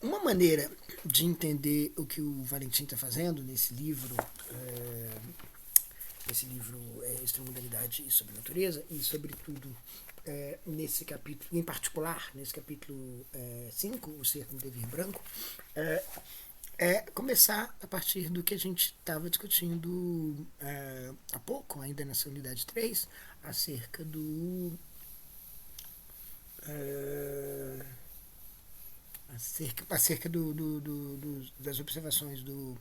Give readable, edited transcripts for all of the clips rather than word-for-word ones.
Uma maneira de entender o que o Valentim está fazendo nesse livro, Extramodalidade e Sobrenatureza, e sobretudo nesse capítulo, em particular, nesse capítulo 5, O Ser como Devir Branco, é começar a partir do que a gente estava discutindo há pouco, ainda nessa unidade 3, acerca das observações do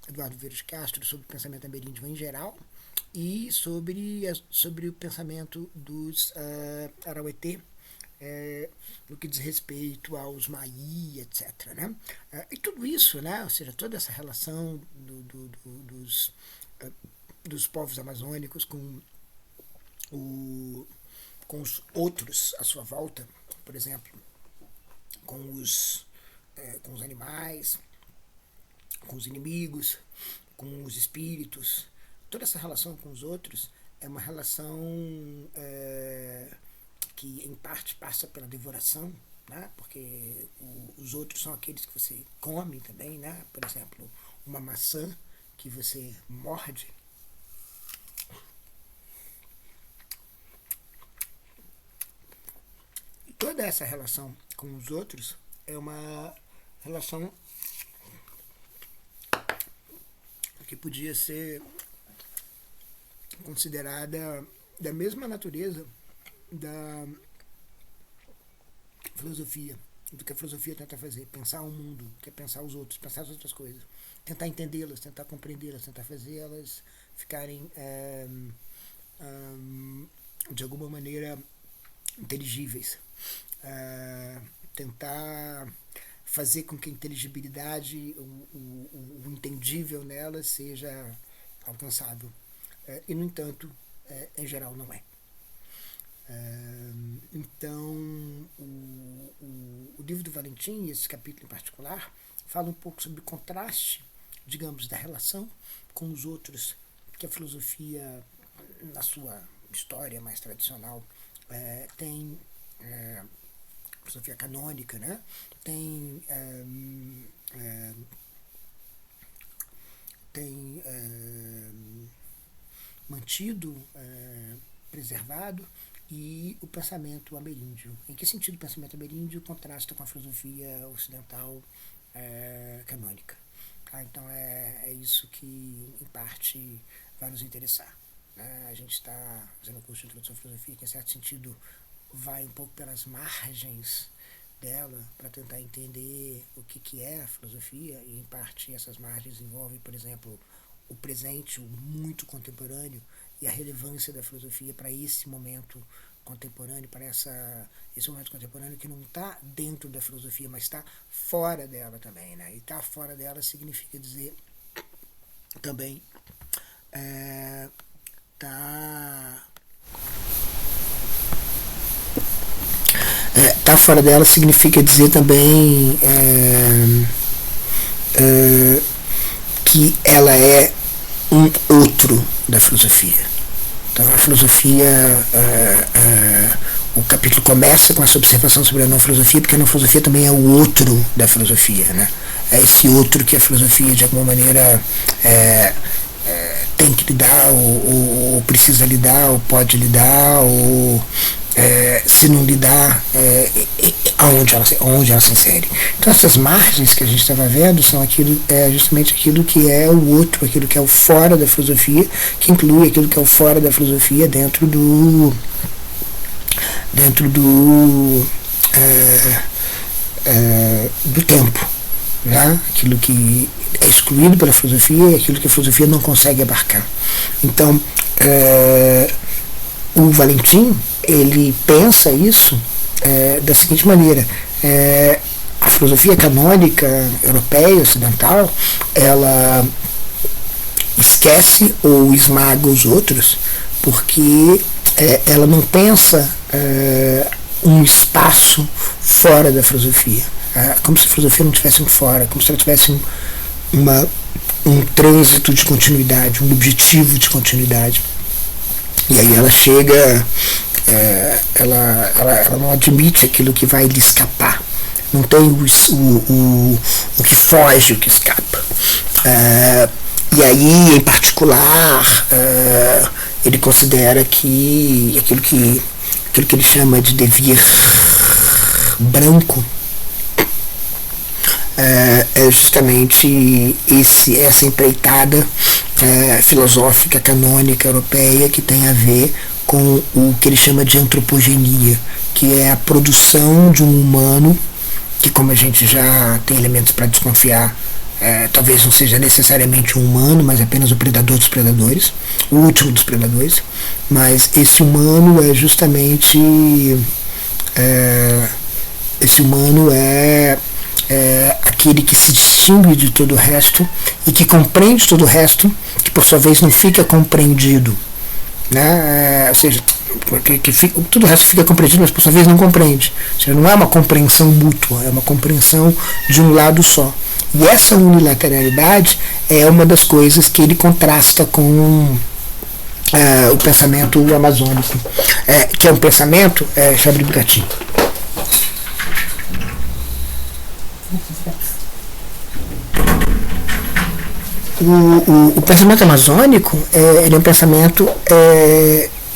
Eduardo Vieira de Castro sobre o pensamento ameríndio em geral e sobre o pensamento dos Arauetê no que diz respeito aos Maí, etc. Né? E tudo isso, né? Ou seja, toda essa relação dos povos amazônicos com os outros à sua volta, por exemplo, com os animais, com os inimigos, com os espíritos. Toda essa relação com os outros é uma relação que em parte passa pela devoração, né? Porque os outros são aqueles que você come também, né? Por exemplo, uma maçã que você morde. E toda essa relação com os outros é uma relação que podia ser considerada da mesma natureza da filosofia, do que a filosofia tenta fazer, pensar o mundo, quer pensar os outros, pensar as outras coisas, tentar entendê-las, tentar compreendê-las, tentar fazer elas ficarem de alguma maneira inteligíveis, tentar fazer com que a inteligibilidade, o entendível nelas seja alcançável. E, no entanto, em geral não é. Então, o livro do Valentim, esse capítulo em particular, fala um pouco sobre o contraste, digamos, da relação com os outros, que a filosofia, na sua história mais tradicional, tem, filosofia canônica, né? Tem mantido, preservado, e o pensamento ameríndio. Em que sentido o pensamento ameríndio contrasta com a filosofia ocidental canônica? Então é isso que, em parte, vai nos interessar. A gente está fazendo um curso de introdução à filosofia que, em certo sentido, vai um pouco pelas margens dela para tentar entender o que é a filosofia, e, em parte, essas margens envolvem, por exemplo, o presente, o muito contemporâneo, e a relevância da filosofia para esse momento contemporâneo, para esse momento contemporâneo que não está dentro da filosofia, mas está fora dela também, né? E estar fora dela significa dizer também tá fora dela significa dizer também que ela é um outro da filosofia. Então a filosofia, o capítulo começa com essa observação sobre a não filosofia, porque a não filosofia também é o outro da filosofia, né? É esse outro que a filosofia de alguma maneira tem que lidar, ou precisa lidar, ou pode lidar, ou se não lidar, onde ela se insere. Então essas margens que a gente estava vendo são justamente aquilo que é o outro, aquilo que é o fora da filosofia, que inclui aquilo que é o fora da filosofia dentro do tempo, né? Aquilo que é excluído pela filosofia e aquilo que a filosofia não consegue abarcar. Então o Valentim, ele pensa isso da seguinte maneira: a filosofia canônica europeia, ocidental, ela esquece ou esmaga os outros porque ela não pensa um espaço fora da filosofia, como se a filosofia não tivesse um fora, como se ela tivesse um trânsito de continuidade, um objetivo de continuidade. E aí ela chega, ela não admite aquilo que vai lhe escapar. não tem o que foge, o que escapa. E aí, em particular, ele considera que aquilo que ele chama de devir branco é justamente essa empreitada filosófica, canônica, europeia, que tem a ver com o que ele chama de antropogenia, que é a produção de um humano que, como a gente já tem elementos para desconfiar, talvez não seja necessariamente um humano, mas apenas o predador dos predadores, o último dos predadores, mas esse humano é justamente esse humano é aquele que se distingue de todo o resto e que compreende todo o resto, que por sua vez não fica compreendido, né? Ou seja, todo o resto fica compreendido, mas por sua vez não compreende. Ou seja, não é uma compreensão mútua, é uma compreensão de um lado só. E essa unilateralidade é uma das coisas que ele contrasta com o pensamento amazônico, que é um pensamento. Deixa eu abrir um gatinho. O pensamento amazônico ele é um pensamento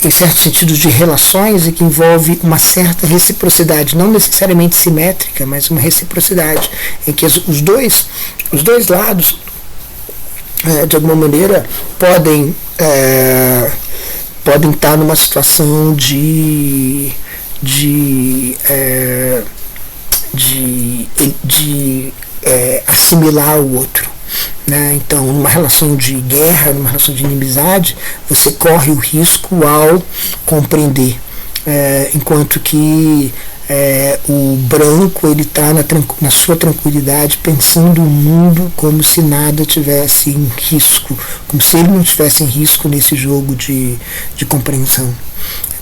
em certo sentido de relações e que envolve uma certa reciprocidade, não necessariamente simétrica, mas uma reciprocidade em que os dois lados de alguma maneira podem estar numa situação de assimilar o outro. Né? Então, numa relação de guerra, numa relação de inimizade, você corre o risco ao compreender, enquanto que o branco ele está na sua tranquilidade, pensando o mundo como se nada tivesse em risco, como se ele não estivesse em risco nesse jogo de compreensão.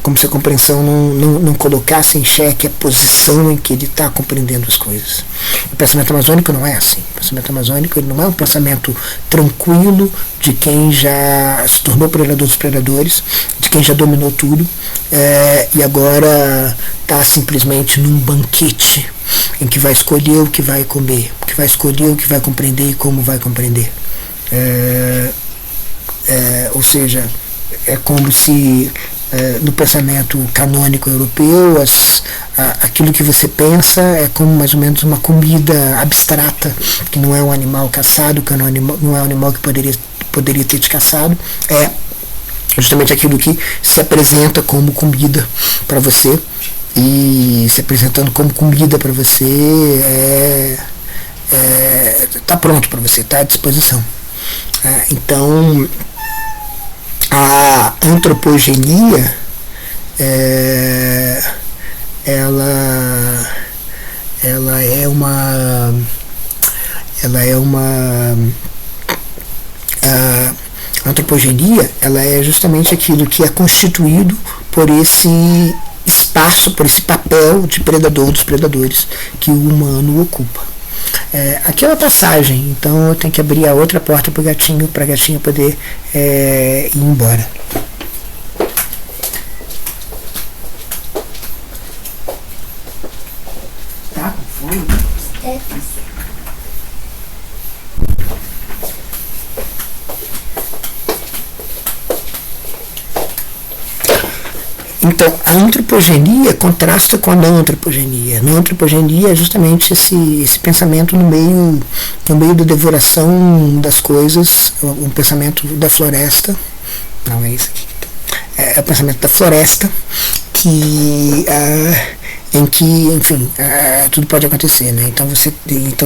Como se a compreensão não colocasse em xeque a posição em que ele está compreendendo as coisas. O pensamento amazônico não é assim. O pensamento amazônico ele não é um pensamento tranquilo de quem já se tornou predador dos predadores, de quem já dominou tudo, e agora está simplesmente num banquete em que vai escolher o que vai comer, que vai escolher o que vai compreender e como vai compreender. Ou seja, é como se no pensamento canônico europeu, aquilo que você pensa é como mais ou menos uma comida abstrata, que não é um animal caçado, que não é um animal que poderia ter te caçado, é justamente aquilo que se apresenta como comida para você, e se apresentando como comida para você está pronto para você, está à disposição. Então, a antropogenia ela é uma a antropogenia ela é justamente aquilo que é constituído por esse espaço, por esse papel de predador dos predadores que o humano ocupa. Aqui é uma passagem, então eu tenho que abrir a outra porta para a gatinha poder ir embora. Tá com fome? Então, a antropogenia contrasta com a não antropogenia. A não antropogenia é justamente esse pensamento no meio da devoração das coisas, um pensamento da floresta. Não é isso aqui. É o pensamento da floresta em que, enfim, tudo pode acontecer, né? Então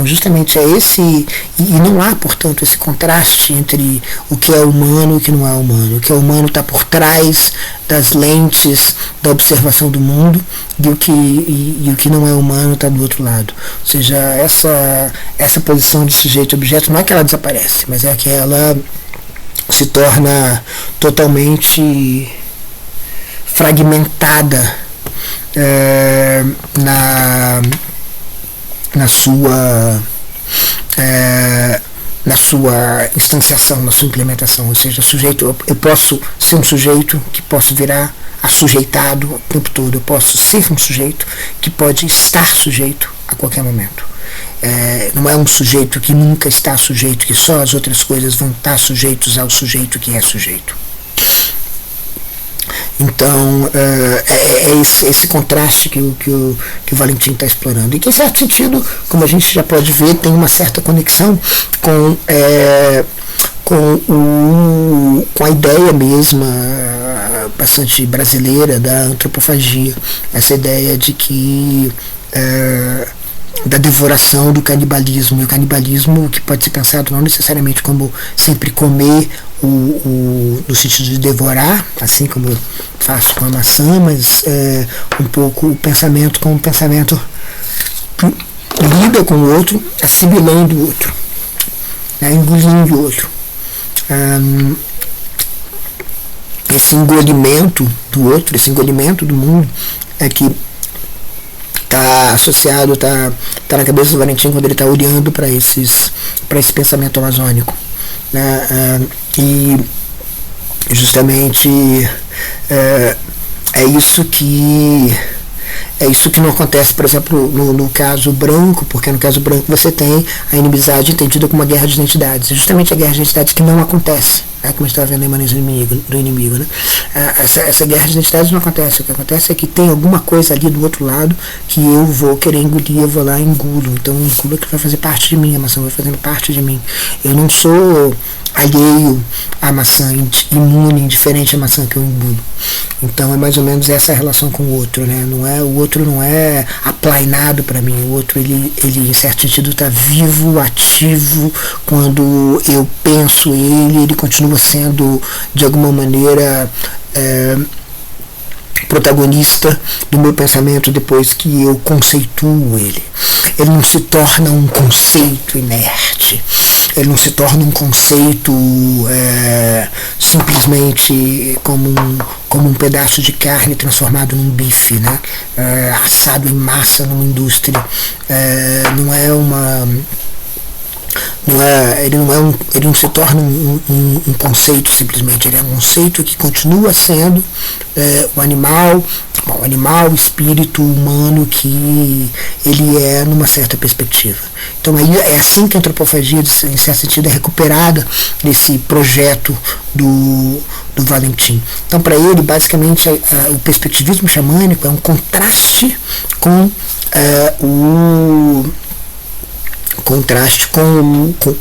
justamente é esse, e não há, portanto, esse contraste entre o que é humano e o que não é humano. O que é humano está por trás das lentes da observação do mundo, e o que não é humano está do outro lado. Ou seja, essa posição de sujeito-objeto não é que ela desaparece, mas é que ela se torna totalmente fragmentada na sua instanciação, na sua implementação. Ou seja, eu posso ser um sujeito que posso virar assujeitado o tempo todo. Eu posso ser um sujeito que pode estar sujeito a qualquer momento. Não é um sujeito que nunca está sujeito, que só as outras coisas vão estar sujeitos ao sujeito que é sujeito. Então, esse contraste que o Valentim está explorando. E que, em certo sentido, como a gente já pode ver, tem uma certa conexão com a ideia mesma, bastante brasileira, da antropofagia. Essa ideia de que da devoração, do canibalismo. E o canibalismo que pode ser pensado não necessariamente como sempre comer no sentido de devorar, assim como eu faço com a maçã, mas um pouco o pensamento como um pensamento que lida com o outro, assimilando o outro, né, engolindo o outro. Esse engolimento do outro, esse engolimento do mundo é que está associado, está na cabeça do Valentim quando ele está olhando para esse pensamento amazônico, né? E justamente é isso que não acontece, por exemplo, no caso branco, porque no caso branco você tem a inimizade entendida como uma guerra de identidades. É justamente a guerra de identidades que não acontece, né, como a gente estava vendo em Manejo do Inimigo. Né? Essa guerra de identidades não acontece. O que acontece é que tem alguma coisa ali do outro lado que eu vou querer engolir, eu vou lá e engulo. Então o engulo que vai fazer parte de mim, a maçã vai fazendo parte de mim. Eu não sou alheio à maçã, imune, indiferente à maçã que eu engulo. Então é mais ou menos essa relação com o outro, né? O outro não é aplainado para mim, o outro ele em certo sentido está vivo, ativo. Quando eu penso ele continua sendo de alguma maneira protagonista do meu pensamento depois que eu conceituo ele. Ele não se torna um conceito inerte, ele não se torna um conceito simplesmente como um pedaço de carne transformado num bife, né? Assado em massa numa indústria. Ele não se torna um conceito simplesmente, ele é um conceito que continua sendo o animal, o espírito humano que ele é numa certa perspectiva. Então aí é assim que a antropofagia, em certo sentido, é recuperada nesse projeto do Valentim. Então para ele, basicamente, o perspectivismo xamânico é um contraste com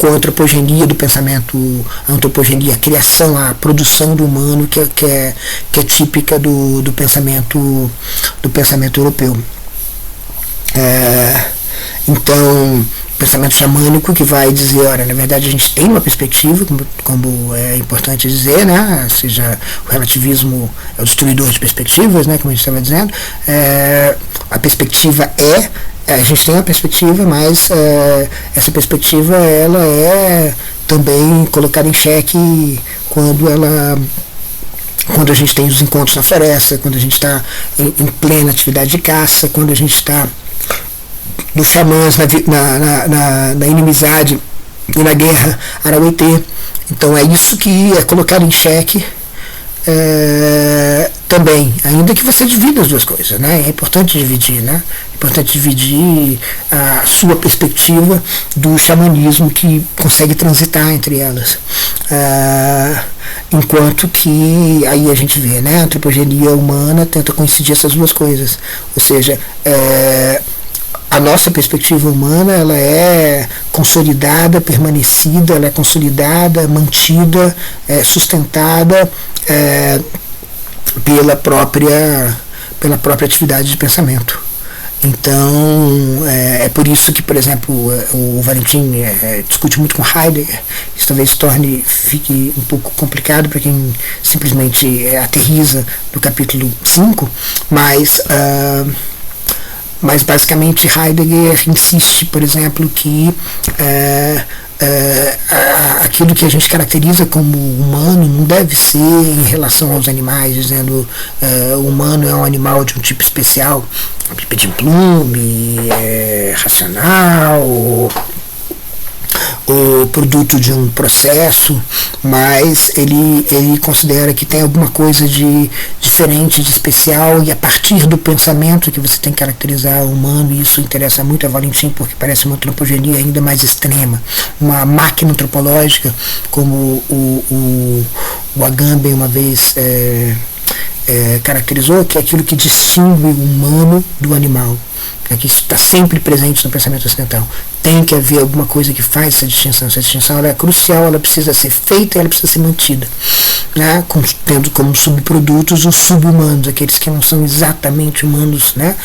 a antropogenia do pensamento, a antropogenia, a criação, a produção do humano que é típica do pensamento europeu. Então, pensamento xamânico que vai dizer, olha, na verdade a gente tem uma perspectiva, como é importante dizer, né? Ou seja, o relativismo é o destruidor de perspectivas, né? Como a gente estava dizendo, a perspectiva a gente tem uma perspectiva, mas essa perspectiva ela é também colocada em xeque quando a gente tem os encontros na floresta, quando a gente está em plena atividade de caça, quando a gente está nos xamãs na inimizade e na guerra arauetê. Então é isso que é colocado em xeque também, ainda que você divida as duas coisas, né? É importante dividir, né? É importante dividir a sua perspectiva do xamanismo que consegue transitar entre elas. Enquanto que aí a gente vê, né? A antropogenia humana tenta coincidir essas duas coisas, ou seja, a nossa perspectiva humana ela é consolidada, permanecida, ela é consolidada, mantida, sustentada pela própria atividade de pensamento. Então é por isso que, por exemplo, o Valentim discute muito com Heidegger. Isso talvez fique um pouco complicado para quem simplesmente aterriza no capítulo 5, mas basicamente Heidegger insiste, por exemplo, que aquilo que a gente caracteriza como humano não deve ser em relação aos animais, dizendo o humano é um animal de um tipo especial, de plume, racional, ou produto de um processo, mas ele considera que tem alguma coisa de diferente, de especial, e a partir do pensamento que você tem que caracterizar o humano, e isso interessa muito a Valentim, porque parece uma antropogenia ainda mais extrema, uma máquina antropológica, como o Agamben uma vez caracterizou, que é aquilo que distingue o humano do animal, que isso está sempre presente no pensamento ocidental. Tem que haver alguma coisa que faz essa distinção. Essa distinção ela é crucial, ela precisa ser feita e ela precisa ser mantida, né? Tendo como subprodutos os sub-humanos, aqueles que não são exatamente humanos, né?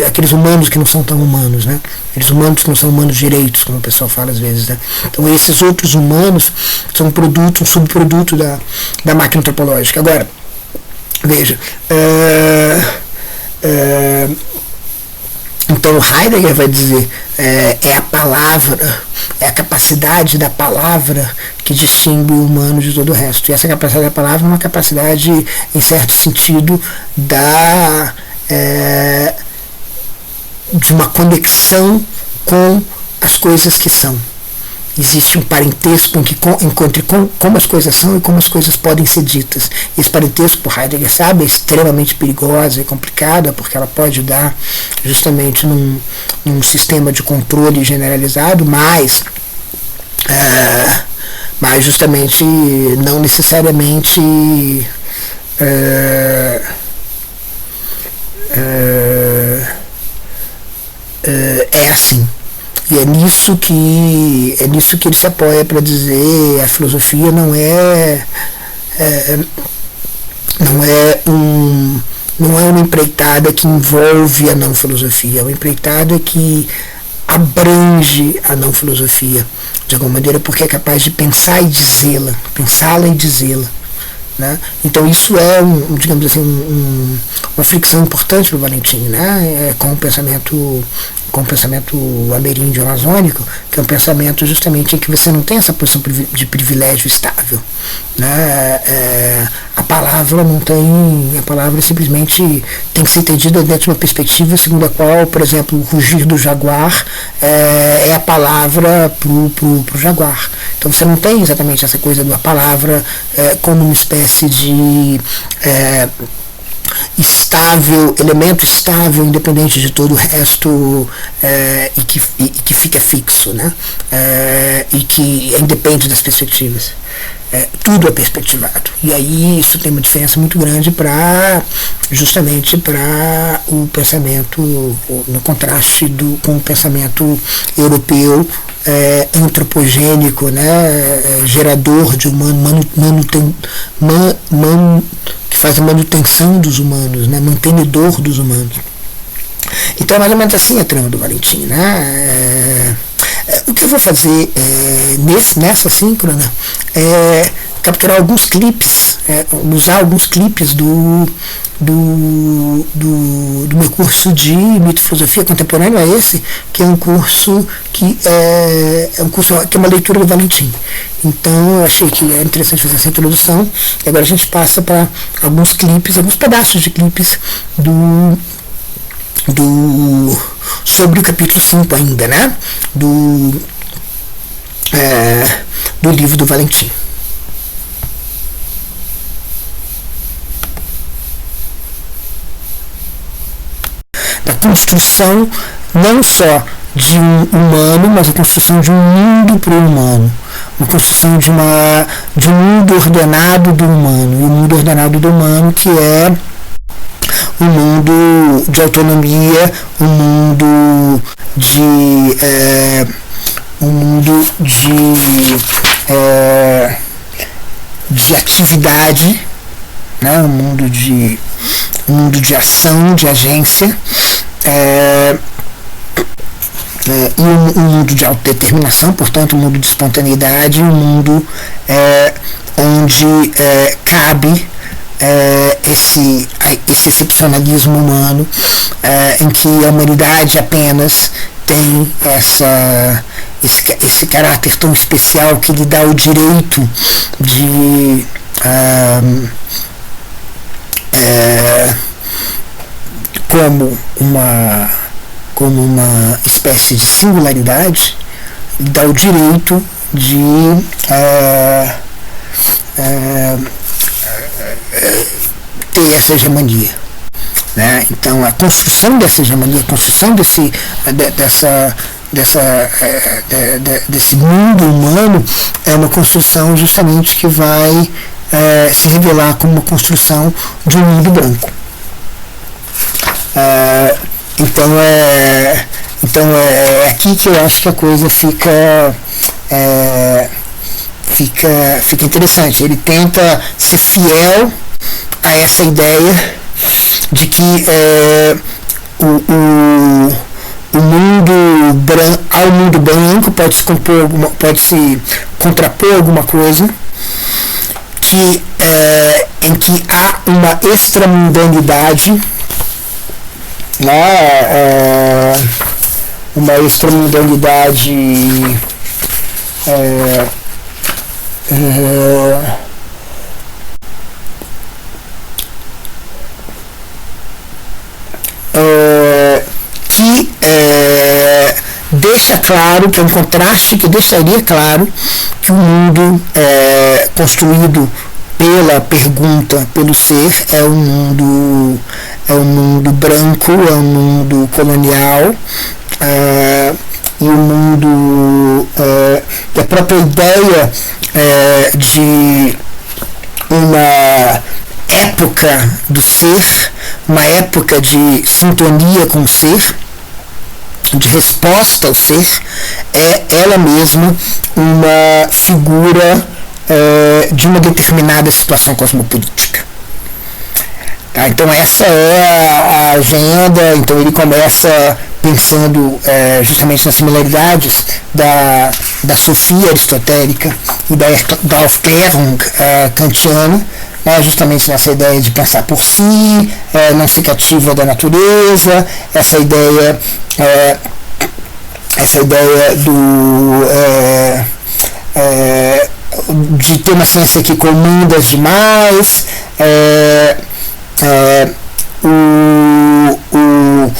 Aqueles humanos que não são tão humanos, né? Aqueles humanos que não são humanos direitos, como o pessoal fala às vezes, né? Então esses outros humanos são um subproduto da máquina antropológica. Agora, veja, então Heidegger vai dizer é a palavra, é a capacidade da palavra que distingue o humano de todo o resto. E essa capacidade da palavra é uma capacidade, em certo sentido, de uma conexão com as coisas que são. Existe um parentesco entre como as coisas são e como as coisas podem ser ditas. Esse parentesco, por Heidegger sabe, é extremamente perigosa e complicada, porque ela pode dar justamente num sistema de controle generalizado, mas justamente não necessariamente é assim. E é nisso que ele se apoia para dizer a filosofia não é uma empreitada que envolve a não filosofia, é uma empreitada que abrange a não filosofia de alguma maneira, porque é capaz de pensá-la e dizê-la. Né? Então isso é digamos assim, uma fricção importante para o Valentim, né? Com o pensamento ameríndio amazônico, que é um pensamento justamente em que você não tem essa posição de privilégio estável, né? A palavra simplesmente tem que ser entendida dentro de uma perspectiva segundo a qual, por exemplo, o rugir do jaguar é a palavra pro jaguar. Então você não tem exatamente essa coisa da palavra como uma espécie de elemento estável, independente de todo o resto, e que fica fixo, né? E que independe das perspectivas. Tudo é perspectivado. E aí isso tem uma diferença muito grande justamente para o pensamento, no contraste com o pensamento europeu, antropogênico, né? Gerador de humano, que faz a manutenção dos humanos, né? Mantenedor dos humanos. Então é mais ou menos assim a trama do Valentim, né? O que eu vou fazer nessa síncrona é capturar alguns clipes, usar alguns clipes do meu curso de mito e filosofia contemporânea, que é um curso que é uma leitura do Valentim. Então eu achei que é interessante fazer essa introdução, e agora a gente passa para alguns pedaços de clipes sobre o capítulo 5 ainda, né? Do livro do Valentim. Da construção não só de um humano, mas a construção de um mundo para o humano. Uma construção de um mundo ordenado do humano. E o mundo ordenado do humano que é um mundo de autonomia, um mundo de atividade, né? Um mundo de ação, de agência, e um mundo de autodeterminação, portanto um mundo de espontaneidade, um mundo onde cabe esse excepcionalismo humano, em que a humanidade apenas tem esse caráter tão especial que lhe dá o direito de como uma espécie de singularidade, dá o direito de ter essa hegemonia. Né? Então, a construção dessa hegemonia, a construção desse mundo humano é uma construção justamente que vai se revelar como uma construção de um mundo branco. Então é aqui que eu acho que a coisa fica interessante. Ele tenta ser fiel a essa ideia de que ao mundo branco pode se contrapor alguma coisa em que há uma extramundanidade, né, uma extramundanidade que deixa claro, que é um contraste que deixaria claro que o mundo construído pela pergunta, pelo ser, é um mundo branco, é um mundo colonial, e o mundo, a própria ideia de uma época do ser, uma época de sintonia com o ser, de resposta ao ser, é ela mesma uma figura de uma determinada situação cosmopolítica. Tá? Então essa é a agenda. Então ele começa pensando justamente nas similaridades da sofia aristotélica e da Aufklärung kantiana, justamente nessa ideia de pensar por si, não se cativa da natureza, essa ideia de ter uma ciência que comanda as demais, o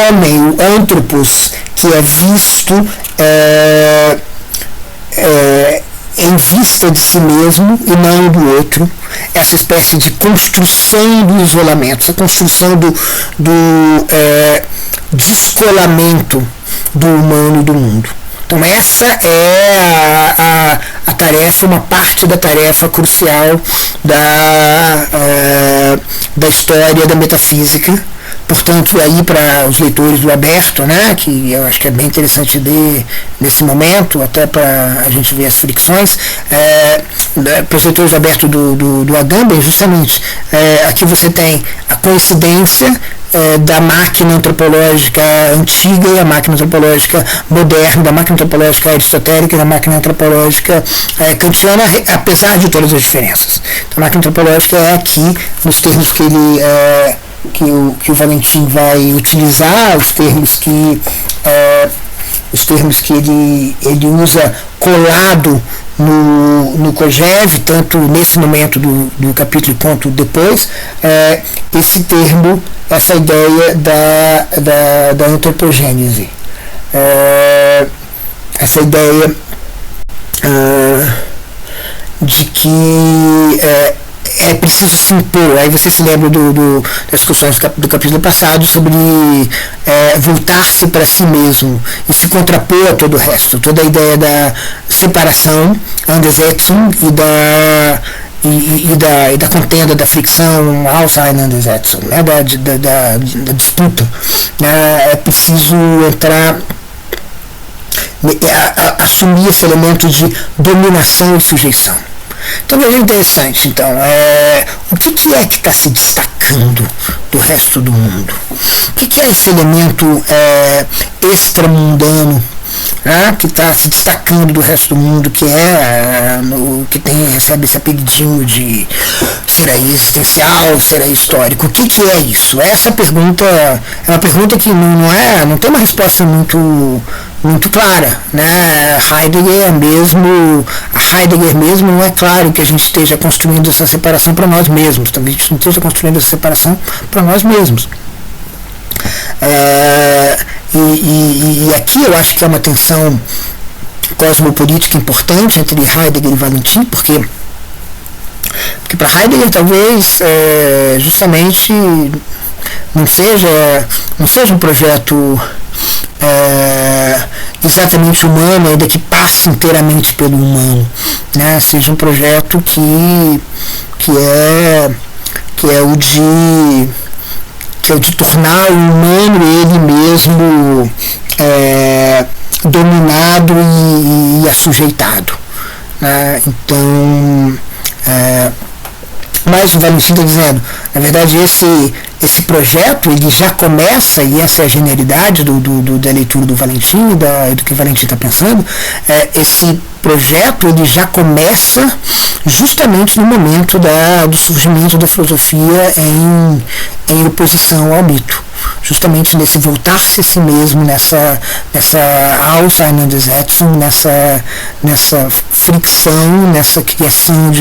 homem, o anthropos, que é visto em vista de si mesmo e não do outro, essa espécie de construção do isolamento, essa construção do descolamento do humano e do mundo. Então essa é a tarefa, uma parte da tarefa crucial da história da metafísica. Portanto, aí para os leitores do Aberto, né, que eu acho que é bem interessante ler nesse momento, até para a gente ver as fricções, para os leitores do Aberto do Agamben, justamente, aqui você tem a coincidência da máquina antropológica antiga e a máquina antropológica moderna, da máquina antropológica aristotélica e da máquina antropológica kantiana, apesar de todas as diferenças. Então, a máquina antropológica é aqui, nos termos que ele que o Valentim vai utilizar, os termos que ele usa colado no Kojève, tanto nesse momento do capítulo quanto depois, esse termo, essa ideia da antropogênese, essa ideia de que é preciso se impor. Aí você se lembra das discussões do capítulo passado sobre voltar-se para si mesmo e se contrapor a todo o resto, toda a ideia da separação, Andersetzung, e da contenda, da fricção, Auseinandersetzung, né, da disputa. É preciso entrar, assumir esse elemento de dominação e sujeição. Então é interessante. Então, o que é que está se destacando do resto do mundo? O que é esse elemento extramundano, né, que está se destacando do resto do mundo, que recebe esse apelidinho de ser aí existencial, ser aí histórico? O que é isso? Essa pergunta é uma pergunta que não tem uma resposta muito clara, né? A Heidegger mesmo não é claro que a gente esteja construindo essa separação para nós mesmos, talvez a gente não esteja construindo essa separação para nós mesmos. E aqui eu acho que é uma tensão cosmopolítica importante entre Heidegger e Valentin, porque para Heidegger talvez justamente não seja um projeto exatamente humano, ainda que passe inteiramente pelo humano, né? Seja um projeto que é o de tornar o humano ele mesmo dominado e assujeitado, né? Então, mas o Valentim está dizendo, na verdade esse projeto ele já começa, e essa é a genialidade da leitura do Valentim, do que o Valentim está pensando, esse projeto ele já começa justamente no momento do surgimento da filosofia em oposição ao mito, justamente nesse voltar-se a si mesmo, nessa Auseinandersetzung, nessa fricção, nessa criação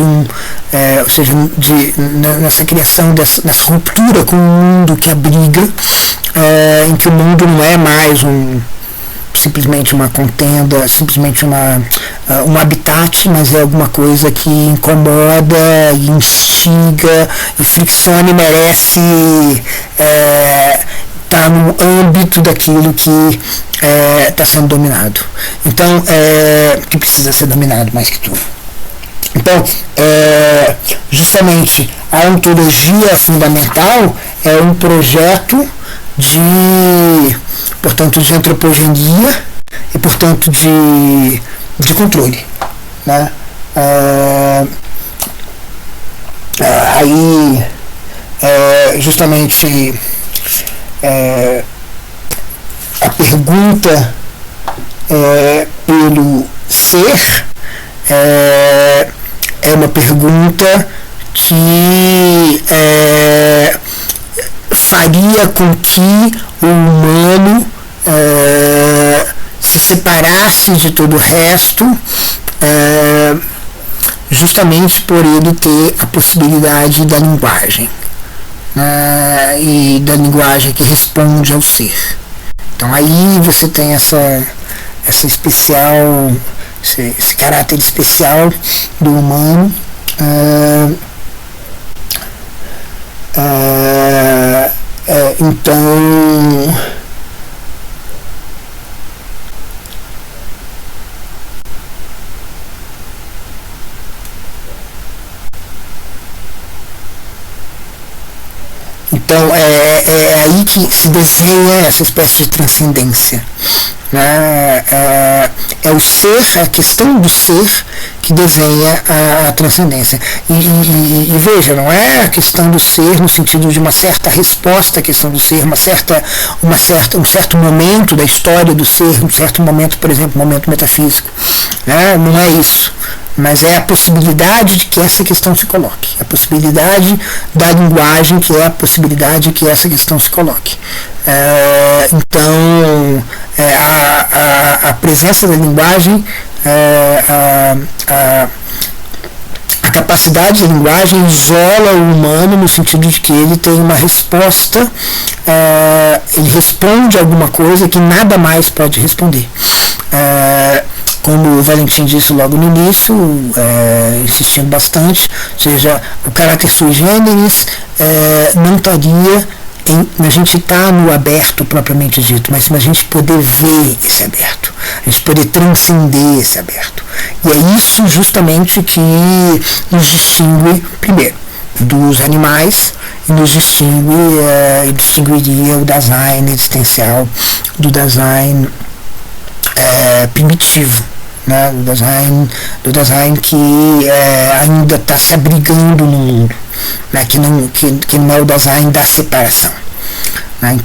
ou seja, nessa criação nessa ruptura com o mundo que abriga, em que o mundo não é mais simplesmente uma contenda, simplesmente um habitat, mas é alguma coisa que incomoda, e instiga, e fricciona e merece estar no âmbito daquilo que está sendo dominado. Então, que precisa ser dominado mais que tudo. Então, justamente a ontologia fundamental é um projeto portanto, de antropogenia e, portanto, de controle, né? Aí, justamente, a pergunta pelo ser é uma pergunta que faria com que o humano se separasse de todo o resto, justamente por ele ter a possibilidade da linguagem, e da linguagem que responde ao ser. Então aí você tem essa especial, esse caráter especial do humano. Então é aí que se desenha essa espécie de transcendência, né? É o ser, a questão do ser que desenha a transcendência. E veja, não é a questão do ser no sentido de uma certa resposta à questão do ser, um certo momento da história do ser, um certo momento, por exemplo, momento metafísico, né? Não é isso. Mas é a possibilidade de que essa questão se coloque, a possibilidade da linguagem, que é a possibilidade que essa questão se coloque. Então, a presença da linguagem, a capacidade da linguagem isola o humano no sentido de que ele tem uma resposta, ele responde a alguma coisa que nada mais pode responder. Como o Valentim disse logo no início, insistindo bastante, ou seja, o caráter sui generis não estaria na gente estar no aberto propriamente dito, mas na gente poder ver esse aberto, a gente poder transcender esse aberto. E é isso justamente que nos distingue, primeiro, dos animais, e nos distinguiria o Dasein existencial do Dasein primitivo, né? Do Dasein que ainda está se abrigando no mundo, né? que não é o Dasein da separação, né?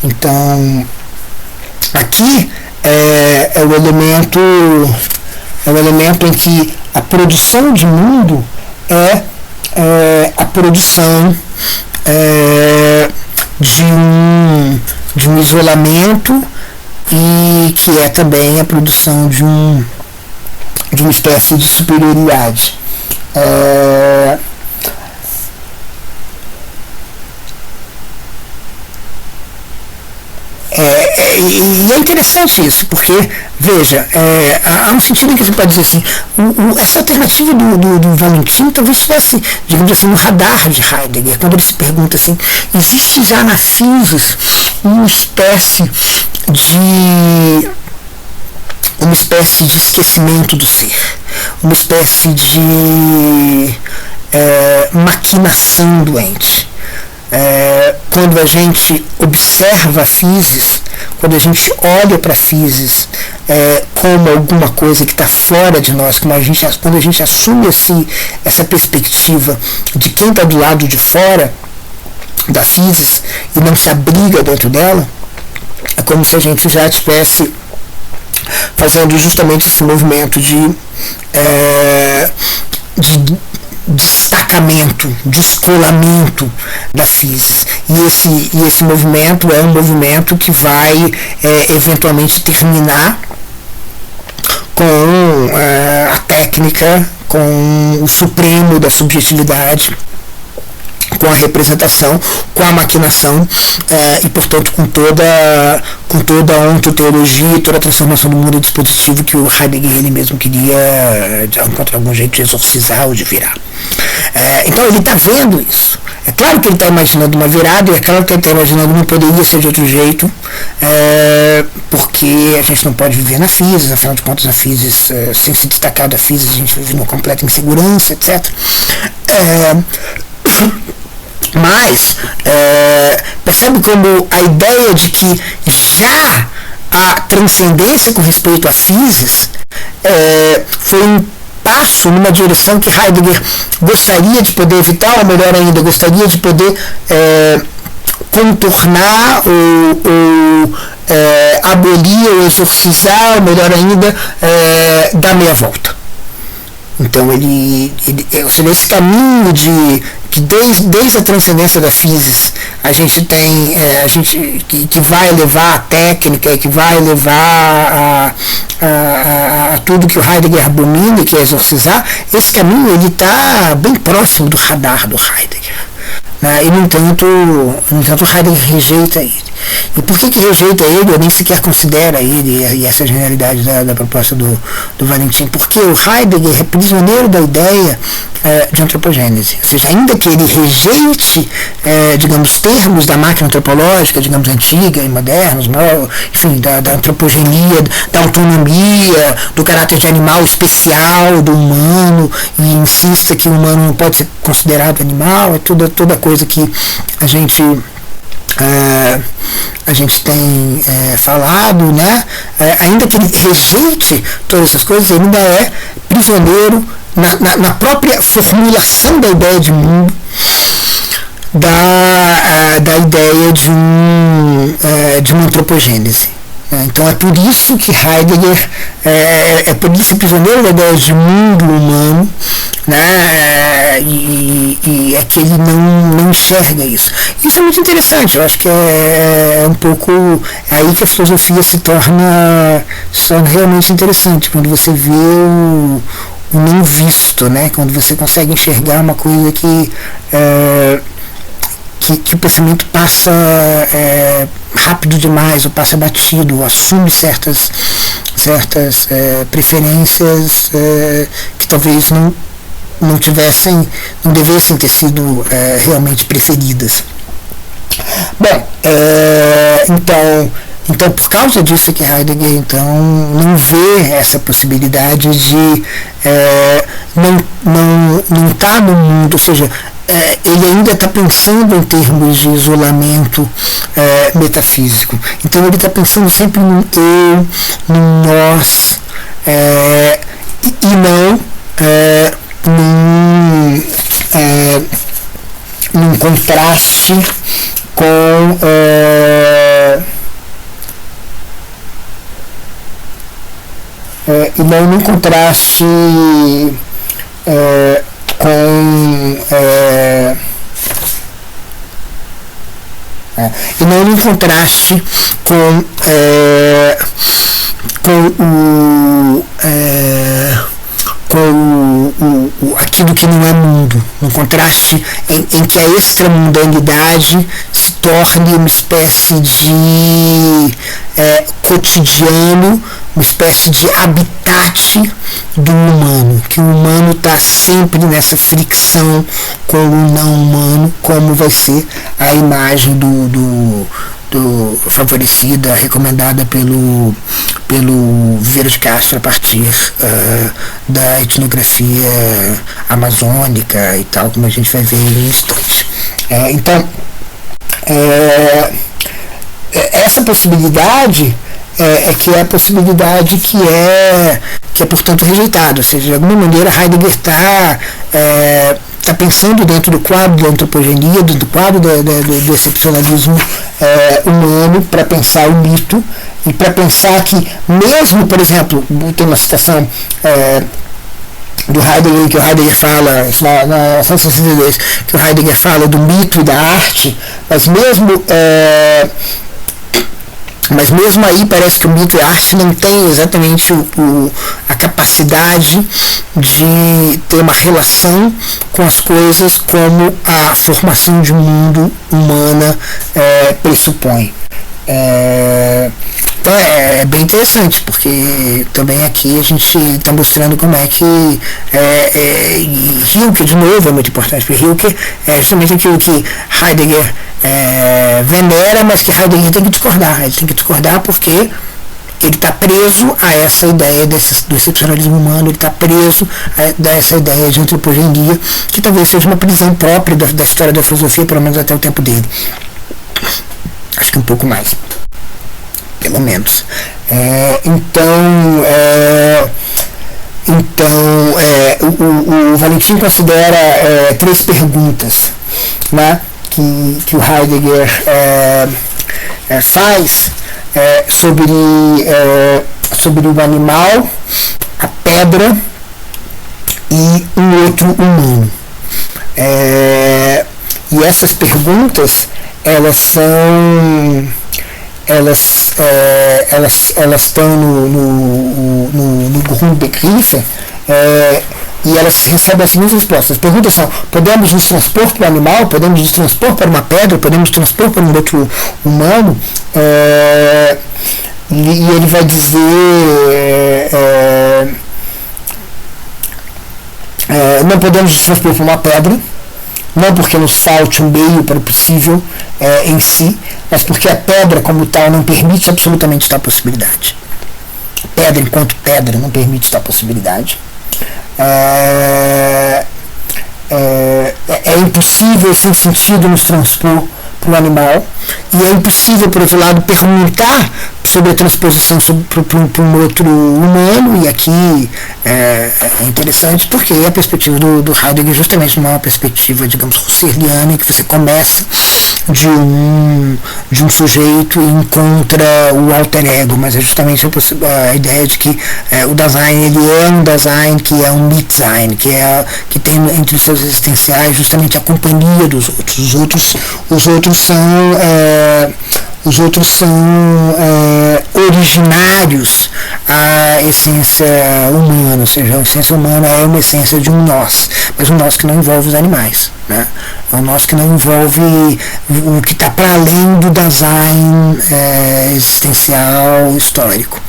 Então aqui é o elemento em que a produção de mundo é a produção de um isolamento, e que é também a produção de uma espécie de superioridade. E é interessante isso, porque, veja, há um sentido em que você pode dizer assim, essa alternativa do Valentim talvez estivesse, digamos assim, no radar de Heidegger, quando ele se pergunta assim, existe já na physis uma espécie de esquecimento do ser, uma espécie de maquinação doente. Quando a gente observa a physis, quando a gente olha para a physis como alguma coisa que está fora de nós, quando a gente assume essa perspectiva de quem está do lado de fora da physis e não se abriga dentro dela, é como se a gente já estivesse fazendo justamente esse movimento de destacamento, descolamento da physis. E esse movimento é um movimento que vai eventualmente terminar com a técnica, com o supremo da subjetividade, com a representação, com a maquinação e, portanto, com toda a ontoteologia e toda a transformação do mundo dispositivo que o Heidegger ele mesmo queria, de algum jeito, de exorcizar ou de virar. Então ele está vendo isso. É claro que ele está imaginando uma virada, e é claro que ele está imaginando que não poderia ser de outro jeito, porque a gente não pode viver na physis, afinal de contas a physis, sem se destacar da physis, a gente vive numa completa insegurança, etc. Mas percebe como a ideia de que já a transcendência com respeito à physis foi um passo numa direção que Heidegger gostaria de poder evitar, ou melhor ainda, gostaria de poder contornar ou abolir ou exorcizar, ou melhor ainda, dar meia volta. Então ou seja, esse caminho que desde a transcendência da physis a gente tem que vai levar a técnica, que vai levar a tudo que o Heidegger abomina, que é exorcizar, esse caminho ele está bem próximo do radar do Heidegger. E, no entanto, Heidegger rejeita ele. E por que rejeita ele, ou nem sequer considera ele, e essa é a genialidade da proposta do Valentim? Porque o Heidegger é prisioneiro da ideia de antropogênese. Ou seja, ainda que ele rejeite, digamos, termos da máquina antropológica, digamos, antiga e modernos, enfim, da antropogenia, da autonomia, do caráter de animal especial do humano, e insista que o humano não pode ser considerado animal, é toda coisa que a gente tem falado, né? Ainda que ele rejeite todas essas coisas, ele ainda é prisioneiro na própria formulação da ideia de mundo, da ideia de uma antropogênese. Então é por isso que Heidegger é por isso prisioneiro da ideia de mundo humano, né? E é que ele não enxerga isso. Isso é muito interessante, eu acho que é um pouco aí que a filosofia se torna realmente interessante, quando você vê o não visto, né? Quando você consegue enxergar uma coisa que o pensamento passa rápido demais, ou passa batido, ou assume certas preferências que talvez não devessem ter sido realmente preferidas. Bom, então por causa disso que Heidegger então não vê essa possibilidade de não estar no mundo, ou seja, ele ainda está pensando em termos de isolamento metafísico. Então ele está pensando sempre no eu, no nós, e não num contraste com e não num contraste e não num contraste com aquilo que não é mundo, um contraste em que a extramundanidade se torne uma espécie de cotidiano, uma espécie de habitat do humano, que o humano está sempre nessa fricção com o não humano, como vai ser a imagem do favorecida, recomendada pelo Vieira de Castro a partir da etnografia amazônica e tal, como a gente vai ver em um instante. Então, essa possibilidade que é a possibilidade que é portanto rejeitada, ou seja, de alguma maneira Heidegger está pensando dentro do quadro da antropogenia, do quadro do excepcionalismo humano, para pensar o mito e para pensar que mesmo, por exemplo, tem uma citação do Heidegger, que o Heidegger fala, na 162, que o Heidegger fala do mito e da arte, mas mesmo aí parece que o mito e a arte não tem exatamente a capacidade de ter uma relação com as coisas como a formação de um mundo humana pressupõe. Então é bem interessante, porque também aqui a gente está mostrando como é que Rilke, de novo, é muito importante, porque Rilke é justamente aquilo que Heidegger venera, mas que Heidegger tem que discordar. Ele tem que discordar porque ele está preso a essa ideia do excepcionalismo humano, ele está preso a essa ideia de antropogenia, que talvez seja uma prisão própria da história da filosofia, pelo menos até o tempo dele. Acho que um pouco mais, pelo menos. O Valentim considera 3 perguntas, né, que o Heidegger faz sobre o animal, a pedra e um outro humano. E essas perguntas, elas estão no Grundbegriffe, e elas recebem as seguintes respostas. As perguntas são: podemos nos transpor para o animal? Podemos nos transpor para uma pedra? Podemos nos transpor para um outro humano? E ele vai dizer: não podemos nos transpor para uma pedra, não porque nos falte um meio para o possível em si, mas porque a pedra como tal não permite absolutamente tal possibilidade. Pedra enquanto pedra não permite tal possibilidade. É impossível, sem sentido, nos transpor para o animal, e é impossível, por outro lado, perguntar sobre a transposição para um outro humano, e aqui é interessante porque a perspectiva do Heidegger justamente não é uma perspectiva, digamos, husserliana, em que você começa de um sujeito e encontra o alter ego, mas é justamente a ideia de que o Dasein, ele é um Dasein que é um Mitsein, que tem entre os seus existenciais justamente a companhia dos outros. Os outros são originários à essência humana, ou seja, a essência humana é uma essência de um nós, mas um nós que não envolve os animais, né? É um nós que não envolve o que está para além do Dasein existencial histórico.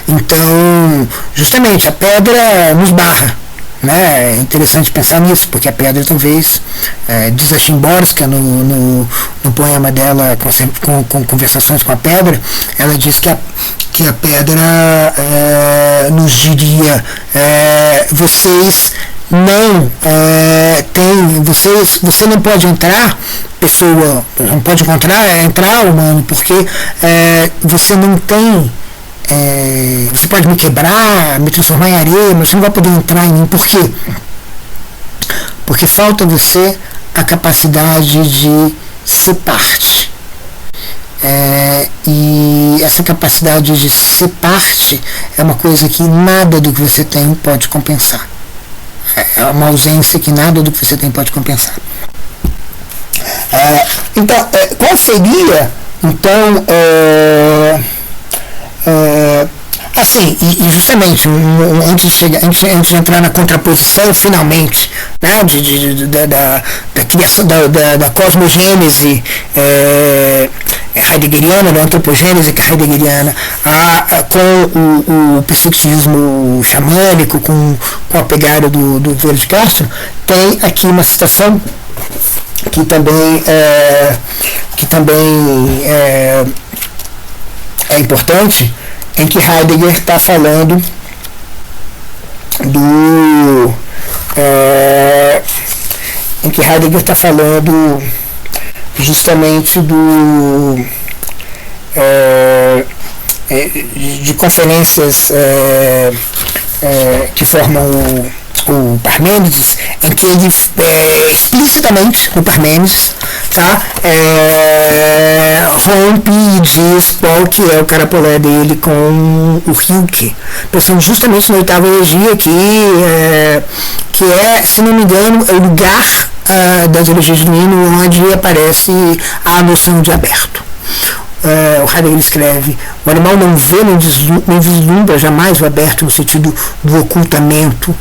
Então, justamente, a pedra nos barra. É interessante pensar nisso, porque a pedra talvez, diz a Szymborska no poema dela com Conversações com a Pedra, ela diz que a pedra nos diria: vocês não você não pode entrar, pessoa, não pode entrar humano, porque você não tem. Você pode me quebrar, me transformar em areia, mas você não vai poder entrar em mim. Por quê? Porque falta a você a capacidade de ser parte. E essa capacidade de ser parte é uma coisa que nada do que você tem pode compensar. É uma ausência que nada do que você tem pode compensar. Então, qual seria, então, Assim, e justamente, antes de entrar na contraposição, finalmente, né, da criação, da cosmogênese heideggeriana, da antropogênese heideggeriana, com o perspectivismo xamânico, com a pegada do Vieira de Castro, tem aqui uma citação que também é importante, em que Heidegger está falando justamente de conferências que formam o Parmênides, em que ele explicitamente, o Parmênides, tá, rompe e diz qual que é o carapolé dele com o Rilke, pensando justamente na oitava elegia, que é, se não me engano, é o lugar das elegias do hino onde aparece a noção de aberto. O Heidegger escreve: o animal não vê nem vislumbra jamais o aberto no sentido do ocultamento,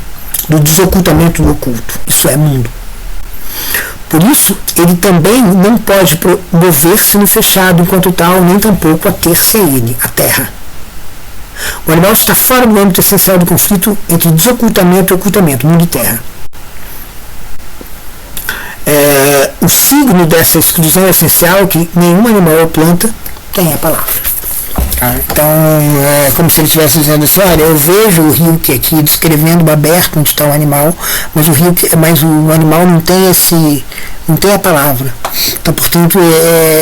do desocultamento do oculto. Isso é mundo. Por isso, ele também não pode mover-se no fechado enquanto tal, nem tampouco ater-se a ele, a terra. O animal está fora do âmbito essencial do conflito entre desocultamento e ocultamento, mundo e terra. O signo dessa exclusão essencial é que nenhum animal ou planta tem a palavra. Então, é como se ele estivesse dizendo assim: olha, eu vejo o Rilke aqui descrevendo o aberto onde está o animal, mas o animal não tem a palavra. Então, portanto,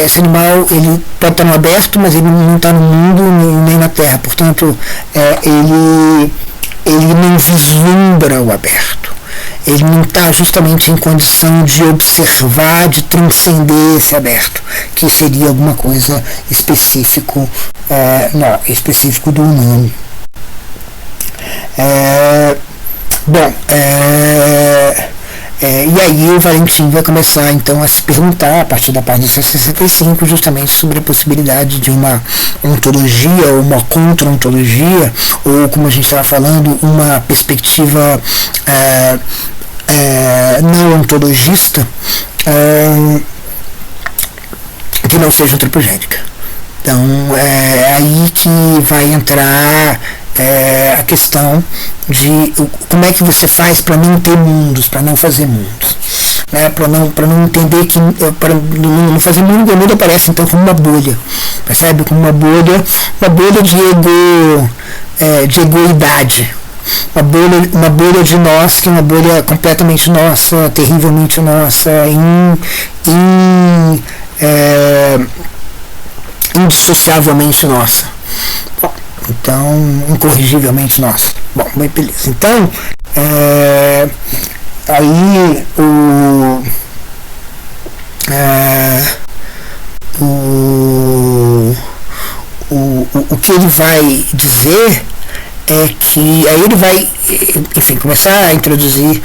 esse animal, ele pode estar no aberto, mas ele não está no mundo nem na terra. Portanto, ele não vislumbra o aberto. Ele não está justamente em condição de observar, de transcender esse aberto, que seria alguma coisa específico do humano. E aí o Valentim vai começar então a se perguntar, a partir da página 165, justamente sobre a possibilidade de uma ontologia ou uma contra-ontologia, ou, como a gente estava falando, uma perspectiva não ontologista, que não seja antropogênica. Então é aí que vai entrar a questão de como é que você faz para não ter mundos, para não fazer mundos, né? Para não entender que, para não fazer mundo, o mundo aparece então como uma bolha, percebe? Como uma bolha de egoidade, uma bolha de nós, que é uma bolha completamente nossa, terrivelmente nossa, indissociavelmente nossa. Então, incorrigivelmente nossa. Bom, bem, beleza. Então, aí o que ele vai dizer é que aí ele vai, enfim, começar a introduzir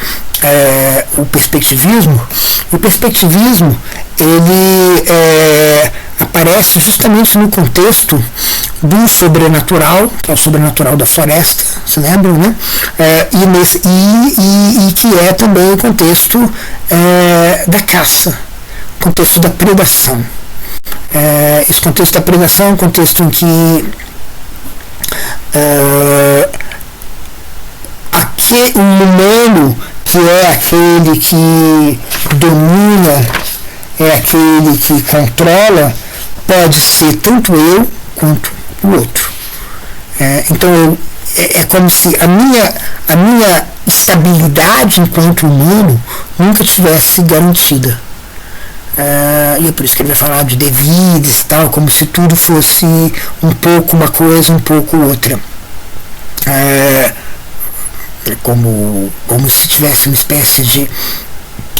o perspectivismo. O perspectivismo, ele aparece justamente no contexto do sobrenatural, que é o sobrenatural da floresta, se lembram, né? E que é também o contexto da caça, o contexto da predação. Esse contexto da predação é um contexto em que o humano, que é aquele que domina, é aquele que controla, pode ser tanto eu quanto o outro. Então é como se a minha estabilidade enquanto humano nunca tivesse garantida. E é por isso que ele vai falar de devides e tal, como se tudo fosse um pouco uma coisa, um pouco outra. Como se tivesse uma espécie de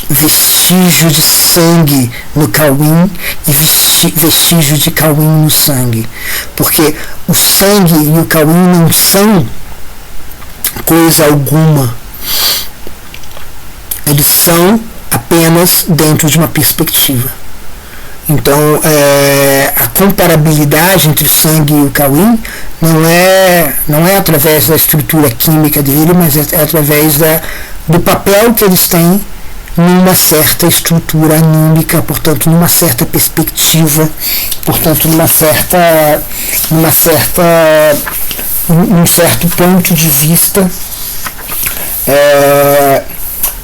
vestígio de sangue no Cauim e vestígio de Cauim no sangue, porque o sangue e o Cauim não são coisa alguma, eles são apenas dentro de uma perspectiva. Então, a comparabilidade entre o sangue e o Cauim não é através da estrutura química dele, mas é através do papel que eles têm numa certa estrutura anímica, portanto, numa certa perspectiva, portanto, num certo ponto de vista,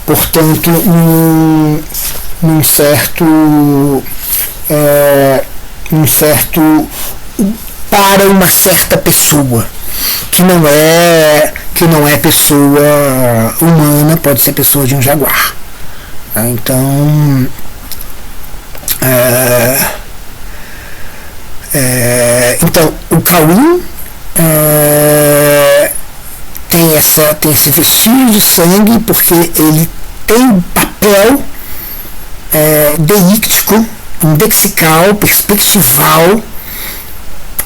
portanto, num certo para uma certa pessoa que não é pessoa humana, pode ser pessoa de um jaguar. Então, o Cauim tem esse vestígio de sangue porque ele tem um papel deíctico, indexical, perspectival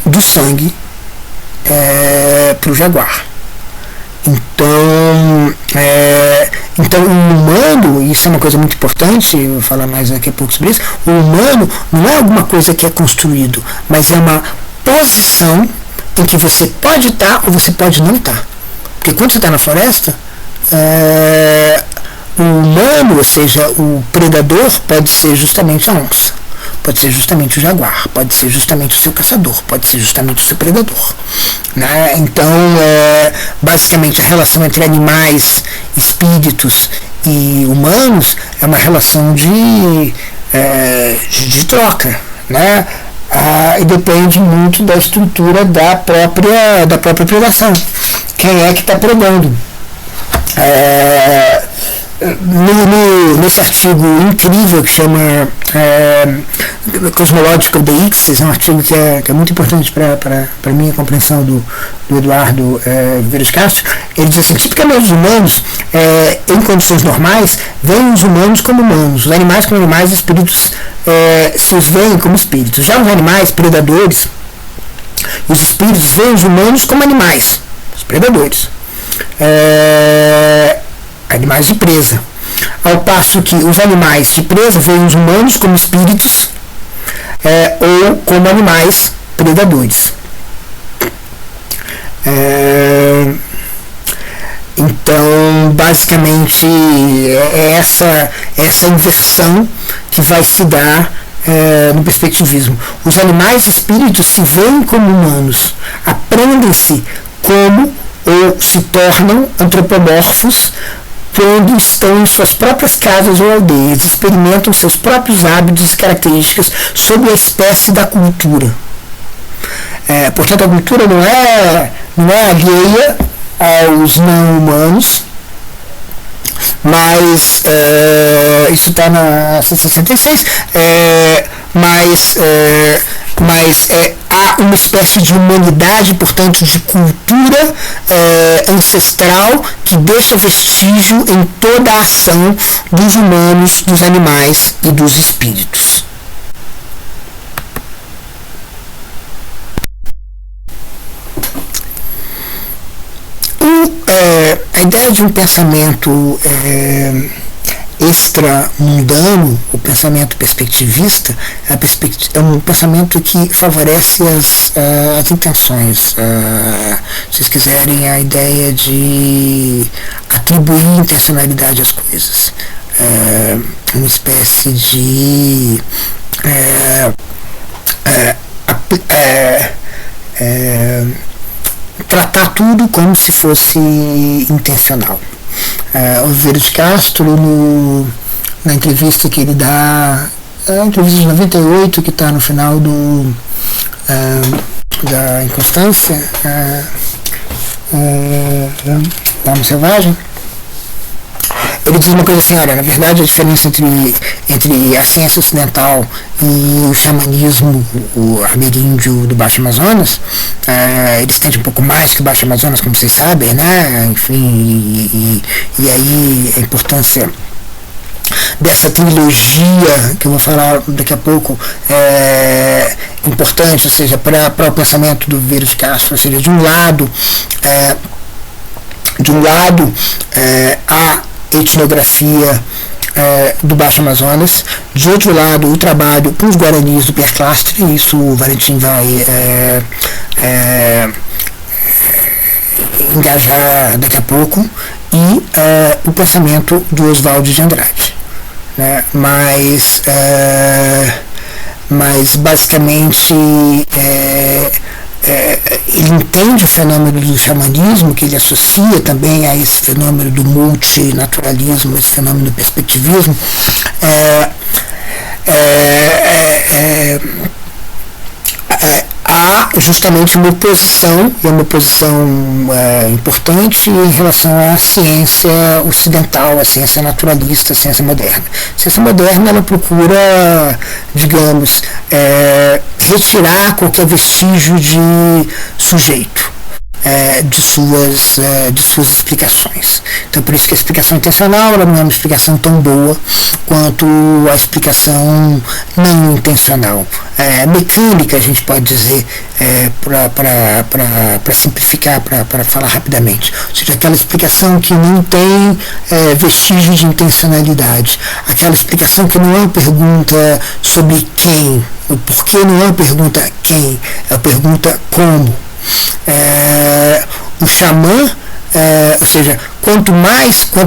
do sangue para o jaguar. Então o humano, e isso é uma coisa muito importante, eu vou falar mais daqui a pouco sobre isso, o humano não é alguma coisa que é construído, mas é uma posição em que você pode estar ou você pode não estar. Porque quando você está na floresta, o humano, ou seja, o predador, pode ser justamente a onça, pode ser justamente o jaguar, pode ser justamente o seu caçador, pode ser justamente o seu predador. Né? Então, basicamente, a relação entre animais, espíritos e humanos é uma relação de troca, né? E depende muito da estrutura da própria predação. Quem é que está predando? Nesse artigo incrível que chama Cosmological Deixis, é um artigo que é muito importante para a minha compreensão do Eduardo Vieira de Castro. Ele diz assim: tipicamente os humanos, em condições normais, veem os humanos como humanos, os animais como animais, os espíritos se os veem como espíritos. Já os animais predadores, os espíritos veem os humanos como animais, os predadores. Animais de presa, ao passo que os animais de presa veem os humanos como espíritos ou como animais predadores. Então, basicamente, é essa inversão que vai se dar no perspectivismo. Os animais espíritos se veem como humanos, aprendem-se como ou se tornam antropomorfos quando estão em suas próprias casas ou aldeias, experimentam seus próprios hábitos e características sob a espécie da cultura. Portanto, a cultura não é alheia aos não humanos, mas isso está na 166, mas há uma espécie de humanidade, portanto, de cultura ancestral que deixa vestígio em toda a ação dos humanos, dos animais e dos espíritos. A ideia de um pensamento extramundano, o pensamento perspectivista, é um pensamento que favorece as intenções. Se vocês quiserem, a ideia de atribuir intencionalidade às coisas. Uma espécie de tratar tudo como se fosse intencional. O Vieira de Castro, na entrevista que ele dá, a entrevista de 98, que está no final da Inconstância, da Alma Selvagem, ele diz uma coisa assim: olha, na verdade a diferença entre a ciência ocidental e o xamanismo, o ameríndio do Baixo Amazonas, ele estende um pouco mais que o Baixo Amazonas, como vocês sabem, né? Enfim, e aí a importância dessa trilogia que eu vou falar daqui a pouco é importante, ou seja, para o pensamento do Vieira de Castro. Ou seja, de um lado a etnografia do Baixo Amazonas. De outro lado, o trabalho com os Guaranis do Pierre Clastre, isso o Valentim vai engajar daqui a pouco, e o pensamento do Oswald de Andrade, né? Mas basicamente ele entende o fenômeno do xamanismo, que ele associa também a esse fenômeno do multinaturalismo, esse fenômeno do perspectivismo. Há justamente uma oposição, e é uma oposição importante em relação à ciência ocidental, à ciência naturalista, à ciência moderna. A ciência moderna, ela procura, digamos, retirar qualquer vestígio de sujeito de suas explicações. Então, por isso que a explicação intencional ela não é uma explicação tão boa quanto a explicação não intencional. Mecânica, a gente pode dizer, para simplificar, para falar rapidamente. Ou seja, aquela explicação que não tem vestígio de intencionalidade. Aquela explicação que não é uma pergunta sobre quem, o porquê não é uma pergunta quem, é uma pergunta como. O xamã, ou seja, quanto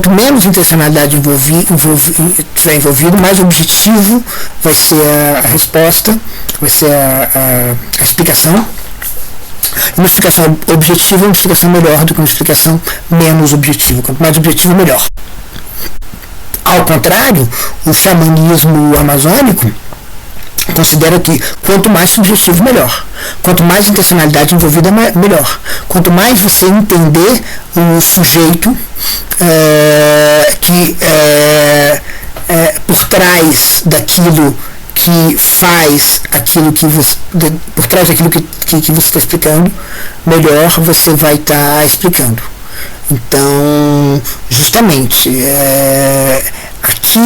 menos intencionalidade tiver envolvido, mais objetivo vai ser a resposta, vai ser a explicação. Uma explicação objetiva é uma explicação melhor do que uma explicação menos objetiva. Quanto mais objetivo, melhor. Ao contrário, o xamanismo amazônico considera que quanto mais subjetivo, melhor. Quanto mais intencionalidade envolvida, melhor. Quanto mais você entender o sujeito que por trás daquilo que faz aquilo que você, por trás daquilo que você está explicando, melhor você vai estar explicando. Então, justamente, aqui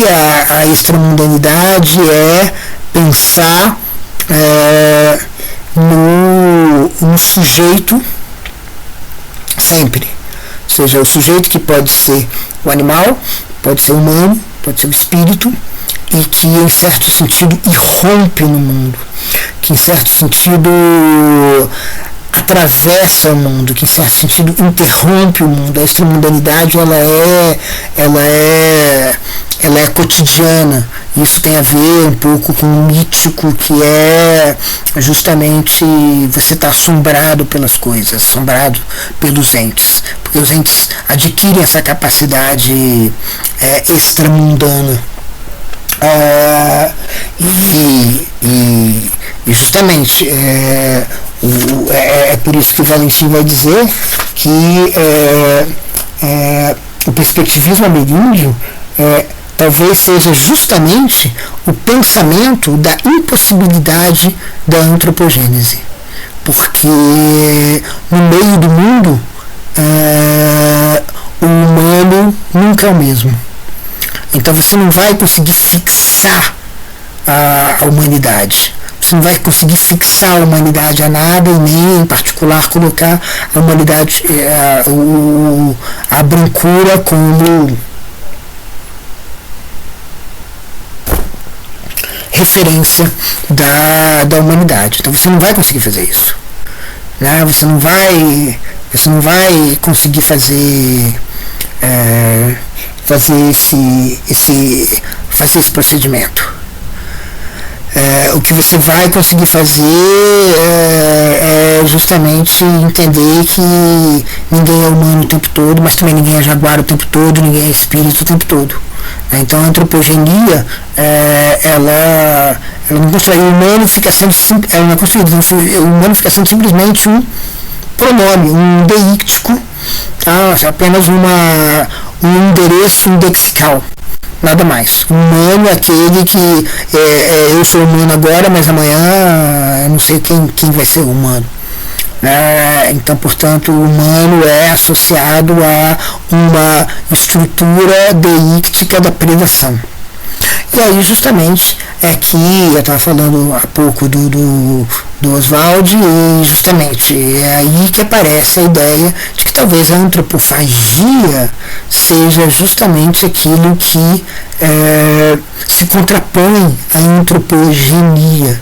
a extramundanidade é pensar no sujeito sempre. Ou seja, o sujeito que pode ser o animal, pode ser o humano, pode ser o espírito, e que em certo sentido irrompe no mundo, que em certo sentido atravessa o mundo, que em certo sentido interrompe o mundo. A extramundanidade ela é cotidiana. Isso tem a ver um pouco com o mítico, que é justamente você estar assombrado pelas coisas, assombrado pelos entes, porque os entes adquirem essa capacidade extramundana. E justamente é por isso que o Valentim vai dizer que o perspectivismo ameríndio talvez seja justamente o pensamento da impossibilidade da antropogênese, porque no meio do mundo o humano nunca é o mesmo. Então você não vai conseguir fixar a humanidade. Você não vai conseguir fixar a humanidade a nada, e nem em particular colocar a humanidade, a brancura como referência da humanidade. Então você não vai conseguir fazer isso, né? Você não vai conseguir fazer esse procedimento. O que você vai conseguir fazer é justamente entender que ninguém é humano o tempo todo, mas também ninguém é jaguar o tempo todo, ninguém é espírito o tempo todo. Então a antropogenia, ela não constrói. O humano fica sendo simplesmente um pronome, um deíctico, apenas um endereço indexical. Nada mais. O humano é aquele que eu sou humano agora, mas amanhã eu não sei quem vai ser o humano. Então, portanto, o humano é associado a uma estrutura deíctica da predação. E aí justamente é que eu estava falando há pouco do Oswald, e justamente é aí que aparece a ideia de que talvez a antropofagia seja justamente aquilo que se contrapõe à antropogenia,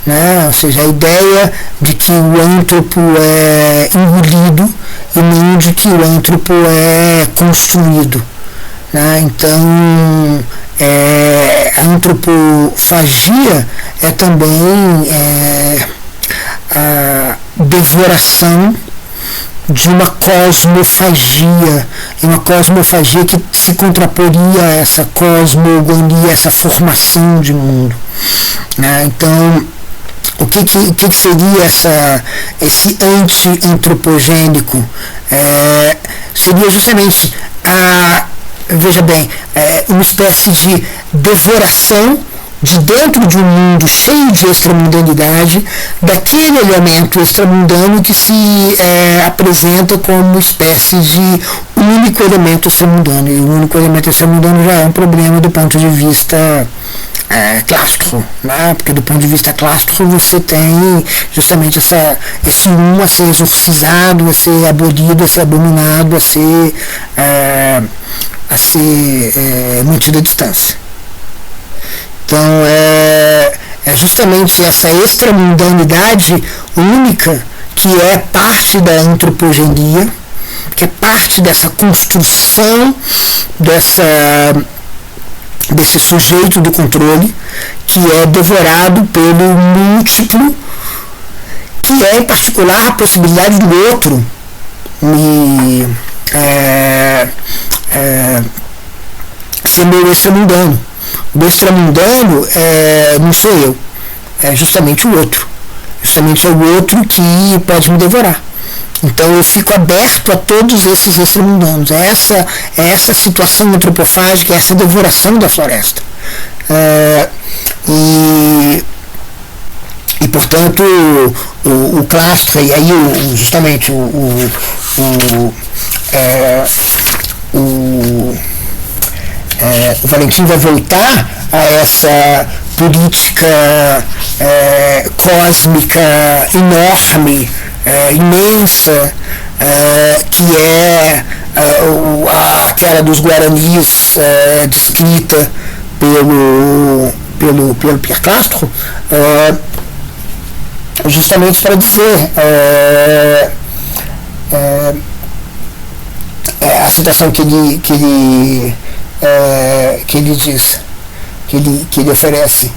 né? Ou seja, a ideia de que o antropo é engolido e não de que o antropo é construído, né? Então a antropofagia é também a devoração de uma cosmofagia, e uma cosmofagia que se contraporia a essa cosmogonia, essa formação de mundo, né? Então, o que seria esse anti-antropogênico? Seria justamente veja bem, uma espécie de devoração de dentro de um mundo cheio de extramundanidade, daquele elemento extramundano que se apresenta como uma espécie de único elemento extramundano. E o único elemento extramundano já é um problema do ponto de vista clássico, né? Porque do ponto de vista clássico você tem justamente esse a ser exorcizado, a ser abolido, a ser abominado, a ser mantido à distância. Então é justamente essa extramundanidade única que é parte da antropogenia, que é parte dessa construção desse sujeito do controle, que é devorado pelo múltiplo, que é em particular a possibilidade do outro ser meu extramundano. O extramundano não sou eu, é justamente o outro. Justamente é o outro que pode me devorar. Então eu fico aberto a todos esses extramundanos. É essa situação antropofágica, é essa devoração da floresta. E portanto o Clastra, e aí justamente o Valentim vai voltar a essa política cósmica enorme, imensa, que é aquela dos Guaranis, descrita pelo Pierre Castro, justamente para dizer a citação que ele diz, que ele oferece.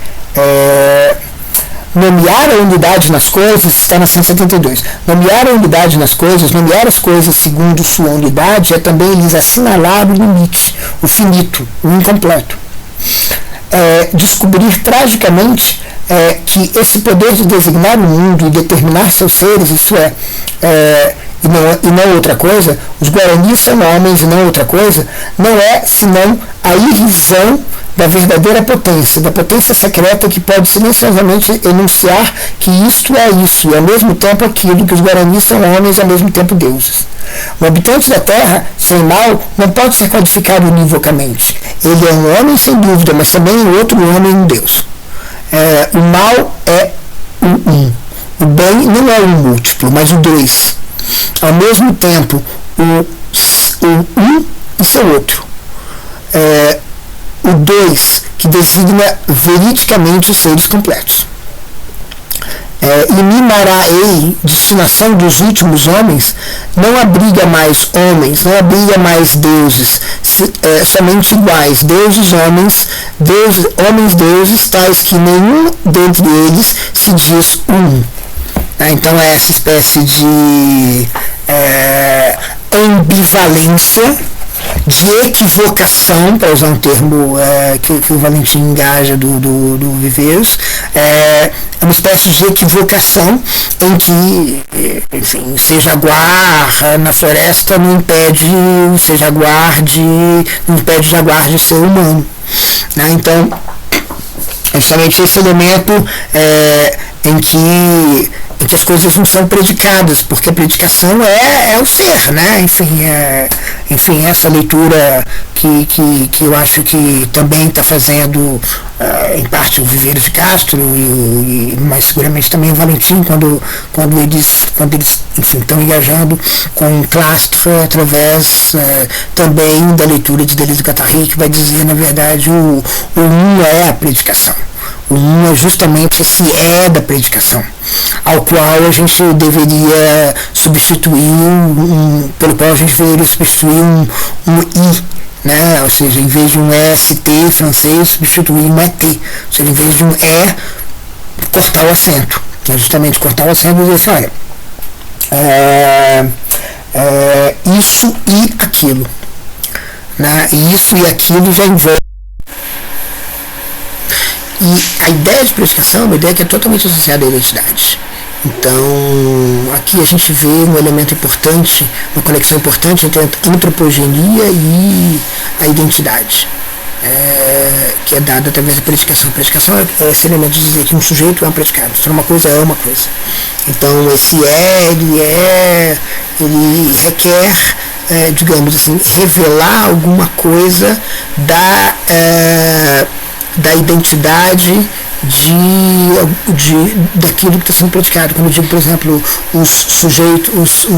Nomear a unidade nas coisas, está na 172. Nomear a unidade nas coisas, nomear as coisas segundo sua unidade, é também lhes assinalar o limite, o finito, o incompleto. Descobrir tragicamente que esse poder de designar o mundo e determinar seus seres, isso e não outra coisa, os Guaranis são homens e não outra coisa, não é senão a irrisão da verdadeira potência, da potência secreta que pode silenciosamente enunciar que isto é isso, e ao mesmo tempo aquilo, que os Guaranis são homens e ao mesmo tempo deuses. O habitante da Terra, sem mal, não pode ser codificado univocamente. Ele é um homem sem dúvida, mas também é outro homem um Deus. O mal é o um. O bem não é o múltiplo, mas o dois. Ao mesmo tempo, o um e seu outro. O dois, que designa veridicamente os seres completos. Imimaraei, destinação dos últimos homens, não abriga mais homens, não abriga mais deuses, somente iguais, homens, deuses, tais que nenhum dentre eles se diz um. Então é essa espécie de ambivalência, de equivocação, para usar um termo que o Valentim engaja do Viveiros, é uma espécie de equivocação em que, enfim, ser jaguar na floresta não impede o jaguar de ser humano. Né? Então, é justamente esse elemento em que as coisas não são predicadas, porque a predicação é o ser, né? Enfim, enfim, essa leitura que eu acho que também está fazendo, em parte, o Viveiros de Castro, mas seguramente também o Valentim, quando eles enfim, estão engajando com o clássico, foi através também da leitura de Deleuze e Guattari, que vai dizer, na verdade, o um é a predicação. O um é justamente esse da predicação, ao qual a gente deveria substituir pelo qual a gente deveria substituir um I, né? Ou seja, em vez de um ST francês, substituir um ET, ou seja, em vez de um cortar o acento, né? Justamente cortar o acento e dizer assim, olha, isso e aquilo, né? E isso e aquilo já envolve. E a ideia de predicação é uma ideia que é totalmente associada à identidade. Então, aqui a gente vê um elemento importante, uma conexão importante entre a antropogenia e a identidade, que é dada através da predicação. A predicação é esse elemento de dizer que um sujeito é um predicado, se uma coisa é uma coisa. Então, esse ele requer, digamos assim, revelar alguma coisa da identidade daquilo que está sendo praticado. Quando eu digo, por exemplo, os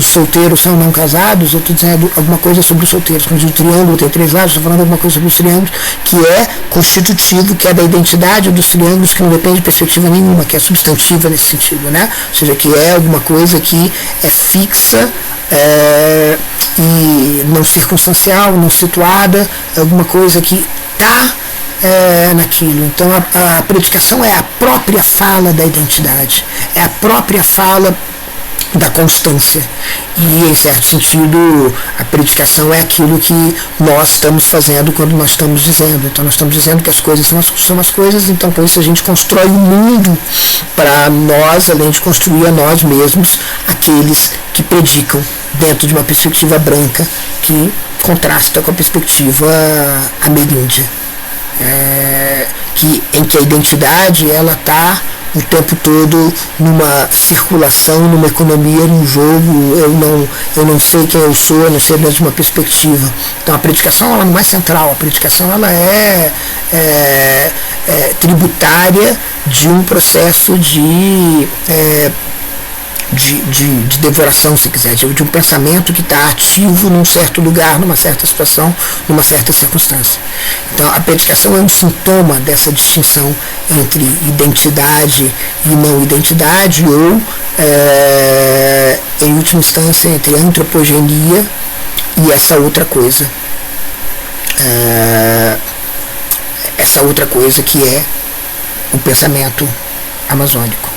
solteiros são não casados, eu estou dizendo alguma coisa sobre os solteiros. Quando eu digo triângulo tem 3 lados, estou falando alguma coisa sobre os triângulos que é constitutivo, que é da identidade dos triângulos, que não depende de perspectiva nenhuma, que é substantiva nesse sentido, né? Ou seja, que é alguma coisa que é fixa, e não circunstancial, não situada, alguma coisa que está naquilo. Então a predicação é a própria fala da identidade, é a própria fala da constância, e em certo sentido a predicação é aquilo que nós estamos fazendo quando nós estamos dizendo. Então nós estamos dizendo que as coisas são as coisas, então com isso a gente constrói um mundo para nós, além de construir a nós mesmos, aqueles que predicam dentro de uma perspectiva branca que contrasta com a perspectiva ameríndia. Em que a identidade ela está o tempo todo numa circulação, numa economia, num jogo. Eu não sei quem eu sou, eu não sei dentro de uma perspectiva. Então a predicação ela não é central, a predicação ela é tributária de um processo de devoração, se quiser, de um pensamento que está ativo num certo lugar, numa certa situação, numa certa circunstância. Então a predicação é um sintoma dessa distinção entre identidade e não identidade, ou em última instância entre antropogenia e essa outra coisa, que é o pensamento amazônico.